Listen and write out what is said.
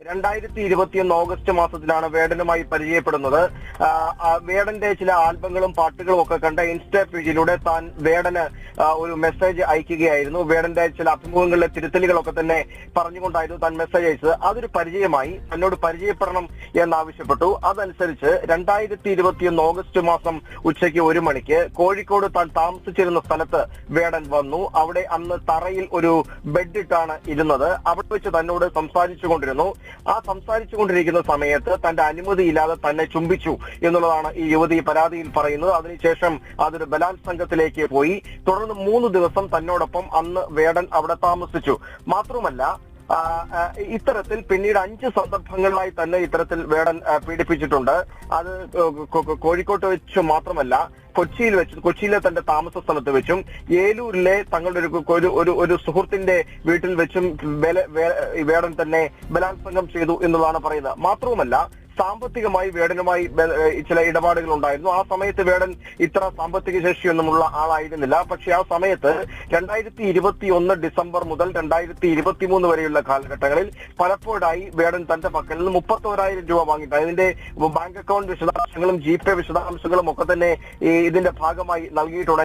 2021 August മാസത്തിലാണ് വേടനുമായി പരിചയപ്പെടുന്നത്. വേടന്റെ ചില ആൽബങ്ങളും പാട്ടുകളും ഒക്കെ കണ്ട ഇൻസ്റ്റാ പേജിലൂടെ താൻ വേടന് ഒരു മെസ്സേജ് അയക്കുകയായിരുന്നു. വേടന്റെ ചില അഭിമുഖങ്ങളിലെ തിരുത്തലുകളൊക്കെ തന്നെ പറഞ്ഞുകൊണ്ടായിരുന്നു താൻ മെസ്സേജ് അയച്ചത്. അതൊരു പരിചയമായി തന്നോട് പരിചയപ്പെടണം എന്നാവശ്യപ്പെട്ടു. അതനുസരിച്ച് 2021 ഓഗസ്റ്റ് മാസം ഉച്ചയ്ക്ക് 1 മണിക്ക് കോഴിക്കോട് താൻ താമസിച്ചിരുന്ന സ്ഥലത്ത് വേടൻ വന്നു. അവിടെ അന്ന് തറയിൽ ഒരു ബെഡ് ഇട്ടാണ് ഇരുന്നത്. അവിടെ വെച്ച് തന്നോട് സംസാരിച്ചുകൊണ്ടിരുന്നു. ആ സംസാരിച്ചുകൊണ്ടിരിക്കുന്ന സമയത്ത് തന്റെ അനുമതിയില്ലാതെ തന്നെ ചുംബിച്ചു എന്നുള്ളതാണ് ഈ യുവതി പരാതിയിൽ പറയുന്നത്. അതിനുശേഷം അതൊരു ബലാത്സംഗത്തിലേക്ക് പോയി. തുടർന്ന് 3 ദിവസം തന്നോടൊപ്പം അന്ന് വേടൻ അവിടെ താമസിച്ചു. മാത്രമല്ല ഇത്തരത്തിൽ പിന്നീട് 5 സന്ദർഭങ്ങളിലായി തന്നെ ഇത്തരത്തിൽ വേടൻ പീഡിപ്പിച്ചിട്ടുണ്ട്. അത് കോഴിക്കോട്ട് വെച്ച് മാത്രമല്ല, കൊച്ചിയിലെ തന്റെ താമസ സ്ഥലത്ത് വെച്ചും ഏലൂരിലെ തങ്ങളുടെ ഒരു സുഹൃത്തിന്റെ വീട്ടിൽ വെച്ചും വേടൻ തന്നെ ബലാത്സംഗം ചെയ്തു എന്നുള്ളതാണ് പറയുന്നത്. മാത്രവുമല്ല, സാമ്പത്തികമായി വേടനുമായി ചില ഇടപാടുകൾ ഉണ്ടായിരുന്നു. ആ സമയത്ത് വേടൻ ഇത്ര സാമ്പത്തിക ശേഷിയൊന്നുമുള്ള ആളായിരുന്നില്ല. പക്ഷെ ആ സമയത്ത് 2021 ഡിസംബർ മുതൽ 2023 വരെയുള്ള കാലഘട്ടങ്ങളിൽ പലപ്പോഴായി വേടൻ തന്റെ പക്കൽ നിന്ന് 31,000 രൂപ വാങ്ങിയിട്ട് അതിന്റെ ബാങ്ക് അക്കൗണ്ട് വിശദാംശങ്ങളും GPay വിശദാംശങ്ങളും ഒക്കെ തന്നെ ഇതിന്റെ ഭാഗമായി നൽകിയിട്ടുണ്ട്.